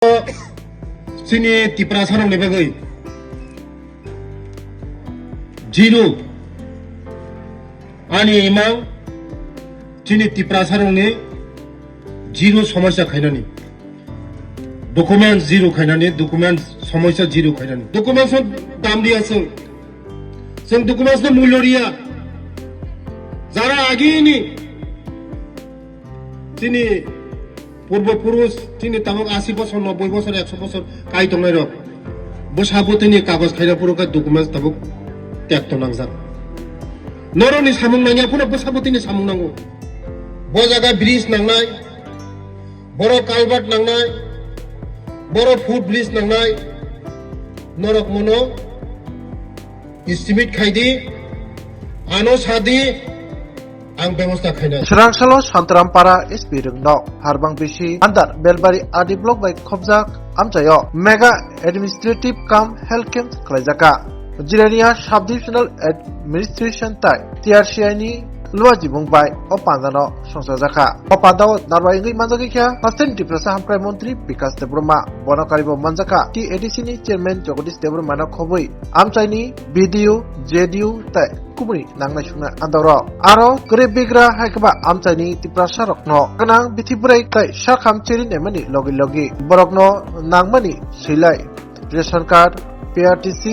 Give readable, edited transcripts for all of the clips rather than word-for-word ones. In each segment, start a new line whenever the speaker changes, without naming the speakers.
Sini tipra sarong lebagay. Zero. Ani imang sini tipra sarong ni zero সমস্যা খাইনানি. Document zero খাইনানি, document সমস্যা zero খাইনানি. Document দাম দিয়া sing document na মূল্য রিয়া. যারা আগেইনি তিনি পূর্বপুরুষ তিনি তামক 80 বছর 90 বছর 100 বছর কাই দংনাই রক বসাবো তিনি কাগজ খাইরা পুরোকা ডকুমেন্টস তাবক ত্যাগত নাংজাক নরনি সামুং নাংয়া পুরো বসাবো তিনি সামুং নাंगौ ব জায়গা ব্রিজ নাংনাই বড় কালভার্ট নাংনাই বড় ফুট ব্রিজ নাংনাই নরক মনো এস্টিমেট খাইদি আনো সাদি ang ব্যবস্থা খাইনা
Serangsalo Santarampara SP Rungno Harbang Bisi Andar Belbari Adi Blok by Khobjak Amchayo Mega Administrative Cum Health Camp Klaijaka Jirania Subdivisional Administration Tai TRCI ni Luaji Mumbai Opandano Songsajaka Opandao Narwaingi Manjakya Hasten Diprasa Hamkrai Montri Bikas Debroma Bonakaribo Manjaka TADC ni Chairman Jagadish Debroma na Khobui Amchaini BDU JDU Tai Kumri Nangnai Shuna Andoro Aro Gure Bigra Haikaba Amchaini Tiprasa Rokno Kanang Bithiburai Tai Shakham Chirin Emani Logi Logi Borokno Nangmani Silai Ration Card PRTC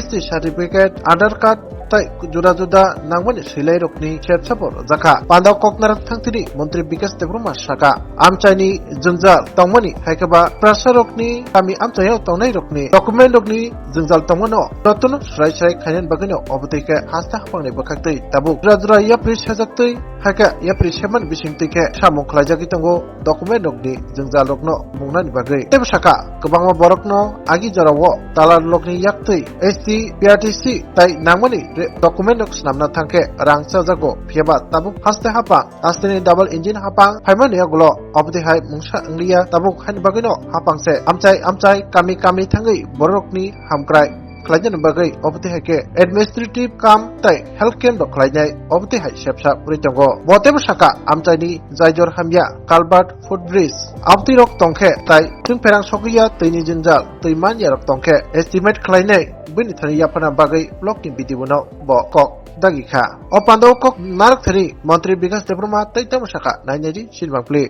ST Certificate Aadhaar Card Tai juda juda nangmani silai rokni khepsapor jaka pandau koknarak thangtini Montri Bikas Debroma Shaka Amchaini Jungjal Tongmani haikaba prasa rokni kami amchayo tongnai rokni document rokni jungjal tongmano rotun srai srai khainan bagino obotike hasta hapangni bakhaktei tabu jura yapri sajaktei haika yapri seman bisingtike samung khlaijaki tongo document rokni jungjal rokno mungnani bagai tebo Shaka kwbangma borokno agi jarawo talar lokni yaktei ST PRTC tai nangmani document rok snamna thangke rangcha jago phiaba tabuk haste hapa asteni double engine hapang phaimani agulo obti hai mungsa angliya tabuk han bagino hapangse amchai kami thangai borokni hamkrai khlaijan bagai obti haike administrative kam tai health camp dok khlaijai obti hai sepsa puritongo botem Shaka amchaini jaijor hamya kalbat footbridge abti rok tongkhe tai tungperang sokriya tini jungjal tuimanya rok tongkhe estimate khlainai bini thani yapana bagai block ni bidibuno bo kok dagi kha opando kok narak thari Montri Bikas Debroma taitam Shaka nainari silbang pli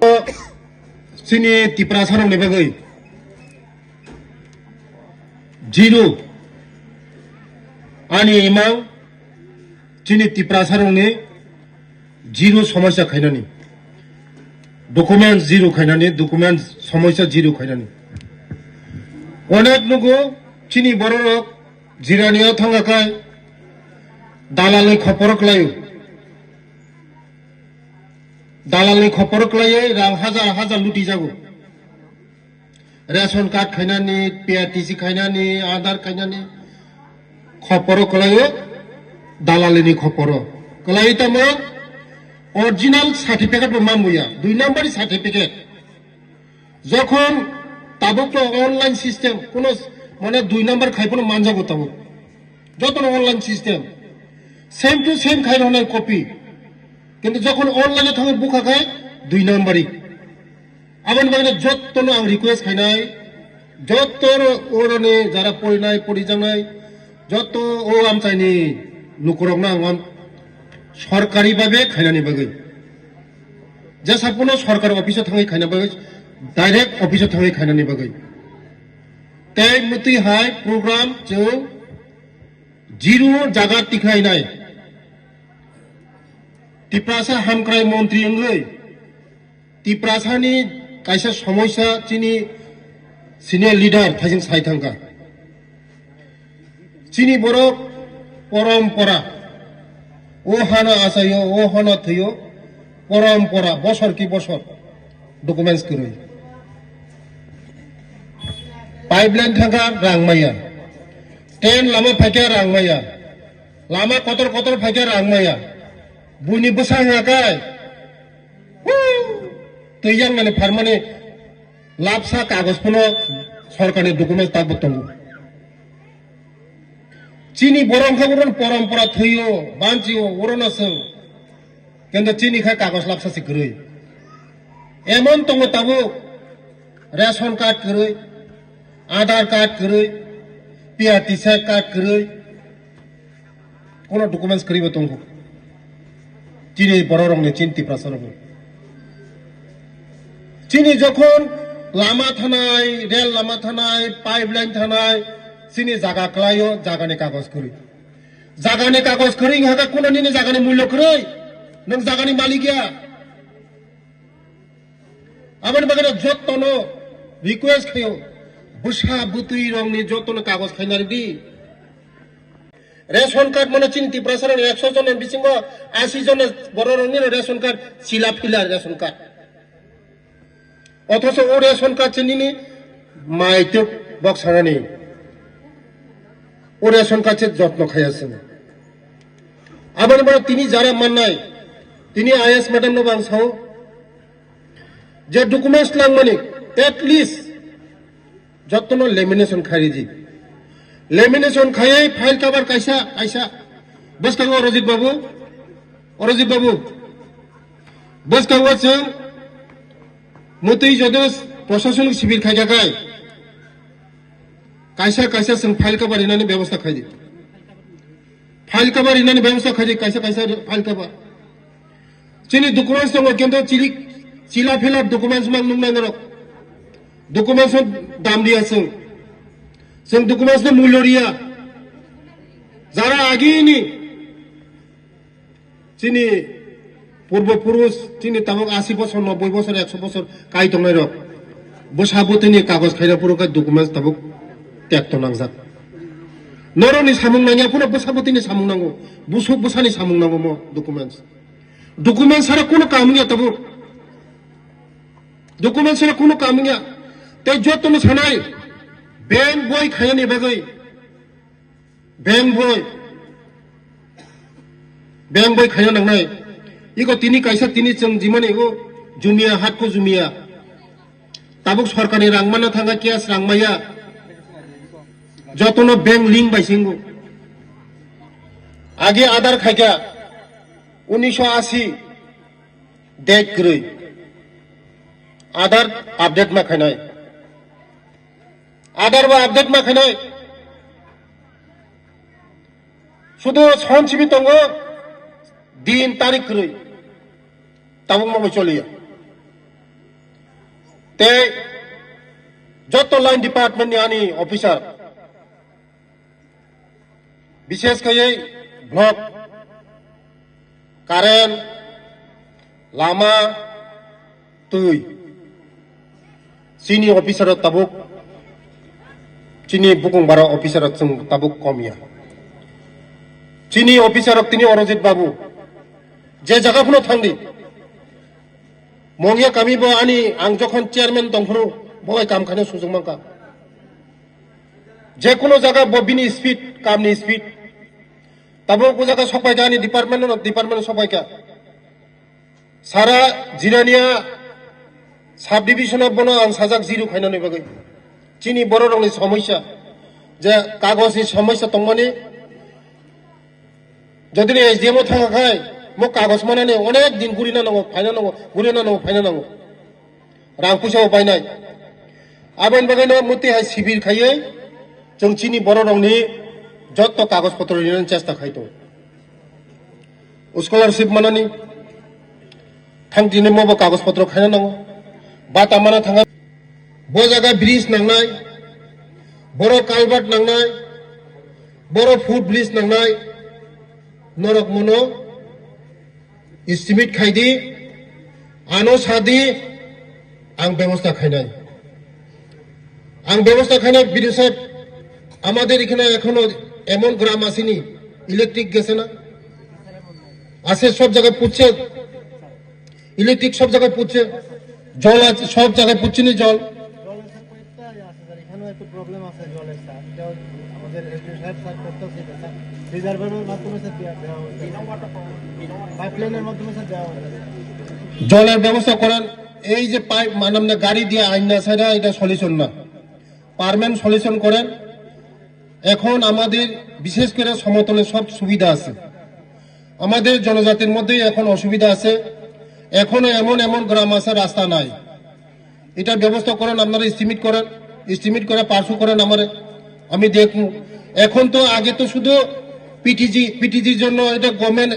sini tipra sarong lebagay zero ani imang sini tipra sarong ni zero সমস্যা খাইনানি document zero খাইনানি document সমস্যা zero খাইনানি অনেক লোক চিনি বড় লোক জিরানিয়া থাঙ্গাকায় দালালনি খপরক লাयो রাং হাজার লুটি যাগো ration card খাইনানি PRTC খাইনানি আধার খাইনানি খপরক লাयो দালালনি খপর কলাই তামা অরিজিনাল সার্টিফিকেট মামুয়া 2 নম্বরই সার্টিফিকেট যখন তাবক অনলাইন সিস্টেম কোন মানে 2 নম্বর খাইপন মানজাগো তাবক যত online system same to same খাইরনের কপি কিন্তু যখন অনলাইনে থাকে বুকা খায় 2 নম্বরই আবার মানে যত আং রিকোয়েস্ট খাইনাই যত ওরনে যারা পরিজানাই যত ও আমচাইনি লুকরক না আম সরকারি ভাবে খাইনানি বাগৈ যে সাপনো সরকার অফিসে থাকি খাইনা বাগৈ ডাইরেক্ট অফিসে থাকি খাইনানি বাগৈ তাই মতি হাই প্রোগ্রাম যে জিরো জায়গা টিখাই নাই টিপ্রাসা হামক্রাই মন্ত্রী অঙ্গৈ টিপ্রাসানি কাইসা সমস্যা চিনি সিনিয়র লিডার থাইজং সাইথাঙ্কা চিনি বড় পরম্পরা ও হানা আসাইও ও হানা থইও পরম্পরা বছর কি বছর ডকুমেন্টস করই পাইপলাইন থাকা রাংমাইয়া ট্রেন লামা ফাইকা রাংমাইয়া লামা কতর ফাইকা রাংমাইয়া বুনি বসা হাকায় তৈয়াং মানে ফারমানে লাভসা কাগজ ফোনো সরকারি ডকুমেন্টস তাক বতঙ্গু চিনি বরং খাবরন পরম্পরা থইও বাঞ্চিও ওরনাসং কিন্তু চিনি খায় কাগজ লাভসাসি করই এমন তঙ্গ তাবো রেশন কার্ড করে আধার কার্ড করে পিআরটিসি কার্ড করে কোন ডকুমেন্টস করিব তঙ্গু চিনি বড় রঙে চিন্তি প্রাসার চিনি যখন লামা থানায় রেল লামা থানায় পাইপলাইন থানায় চিনি জাগা ক্লাইও জাগানে কাগজ করি জাগানে কাগজ করি হাগা কোন নিনে জাগানে মূল্য করে নং জাগানি মালিকিয়া আমার বাগানে যত্ন রিকোয়েস্ট খাইও বুসা বুতুই রংনি যত্ন কাগজ খাইনারি দি রেশন কার্ড মানে চিন্তি প্রসারণ 100 জনের বিসিঙ্গ 80 জনের বড় রঙের রেশন কার্ড শিলা ফিলার রেশন কার্ড অথচ ও রেশন কার্ড চিনি মাইতে বক্সানি ও রেশন কার্ডের যত্ন খাইয়াছেন আবার বড় তিনি যারা মান্নায় তিনি আইএস ম্যাডাম নো বাংসাও যে ডকুমেন্টস লাগমানি এটলিস্ট যত্ন লেমিনেশন খাইজি লেমিনেশন খাইয়ে ফাইল কাবার কাইসা আইসা বস কাগো অরজিৎ বাবু বস কাগো जों মতই যদি প্রশাসনিক শিবির খাইজা গায় কাইসা কাইসা जों ফাইল কাবার ইনানি ব্যবস্থা খাইজি ফাইল কাবার ইনানি ব্যবস্থা খাইজি কাইসা কাইসা ফাইল কাবার চিনি ডকুমেন্টস দङ কিন্তু চিলা ফেলার ডকুমেন্টস মান নুংনাই নরক ডকুমেন্টস দাম দিয়াছেন जों डकुमेंट्स मूल्य रिया যারা আগেনি চিনি পূর্বপুরুষ চিনি তাবক 80 বছর 90 বছর 100 বছর কাই দংনাই রক বসাবতনি কাগজ খাইরা পুরোকা ডকুমেন্টস তাবক ত্যাক্ত নাংজাক নরনি সামুং নাঙিয়া পুরো বসাবতনি সামুং নাंगौ বুসুক বসানি সামুং নাंगौ মো ডকুমেন্টস সারা কোনো কাম নিয়া তাবক ডকুমেন্টস সারা কোনো কাম নিয়া তাই যতন সানাই बैंक बय खायनि बागै बैंक बय खायनो नांनाय इको तिनि काइसा तिनि जों जिमाने इको जुमिया हातको जुमिया ताबुक सरकारनि रांमाना थांगा केस रांमाया जतनो बैंक लिंक बाइसिंगो आगे आधार खायगा 1980 डेट गरै आधार अपडेट मा खायनाय आधार बा अपडेट मा खायनाय शुधु सनसिबि दङ दिन तारिख गरै ताबुक माबा चलिया ते যত লাइन डिपार्टमेंट आनी ऑफिसर विशेष कयै ब्लक कारेन्ट लामा तुई सिनी ऑफिसर ताबुक चिनी बुकुं बारा ऑफिसर जों ताबुक कमिया चिनी ऑफिसर तिनी अरजित बाबू जे जागाफोराव थांदि मंगिया कामिबो आनी आं जखन चेयारमैन दंफोरो बय काम खानो सुजुग मांका जे कोनो जागा बबिनी स्पीड कामनि स्पीड ताबो को जागा सबायका आनी डिपार्टमेंट सबायका सारा जिरानिया साब डिविजन बनो आं साजाक जिरु खायनानै बागै चिनी बर रंनि समस्या जे कागजनि समस्या दंमाने যদি এসডিএম থাকাখায় মোক কাগজ মানানে অনেক দিন ঘুরিনা নাंगौ ফাইনা নাंगौ রাং পয়সাও পাইনাय आबेन बागैनो मते हाय शिबिर खायै जों चिनी बर रंनि जत्त कागज पत्र लिरनो चेष्टा खायतो स्कलारशिप मानानि थांदिने मबो कागज पत्र खायना नांगौ बाटा माना थाङा बो जागा ब्रिज नांनाय बर कालभार्ट नांनाय बर फुट ब्रिज नांनाय नरक मनो एस्टिमेट खायदि आनो सादि आं व्यवस्था खायनाय आं व्यवस्था खायनाय बिदि साहेब আমাদের এখানে এখনো এমন গ্রাম আসেনি ইলেকট্রিক গেছে না আছে সব জায়গায় পুচ্ছে ইলেকট্রিক সব জায়গায় পুচ্ছে জল আছে সব জায়গায় পুচ্ছে নি জল
এখানেও একটু প্রবলেম আছে জলের স্যার এটা আমাদের এসডি সাহেব স্যার করতেছে স্যার রিজার্ভারের মাধ্যমে স্যার দেওয়া হচ্ছে পাইপলাইনের মাধ্যমে স্যার দেওয়া হচ্ছে
জলের ব্যবস্থা করেন এই যে পাইপ মানবনে গাড়ি দিয়ে আইনা ছাড়া এটা সলিউশন না পার্মানেন্ট সলিউশন করেন এখন আমাদের বিশেষ করে সমতলে সব সুবিধা আছে আমাদের জনজাতির মধ্যে এখন অসুবিধা আছে এখনো এমন গ্রাম আছে রাস্তা নাই এটা ব্যবস্থা করেন, আপনারা এস্টিমেট করে পার্সু করেন আমারে, আমি দেখবো। এখন তো আগে তো শুধু পিটিজির জন্য এটা গভর্নমেন্ট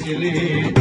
Chile.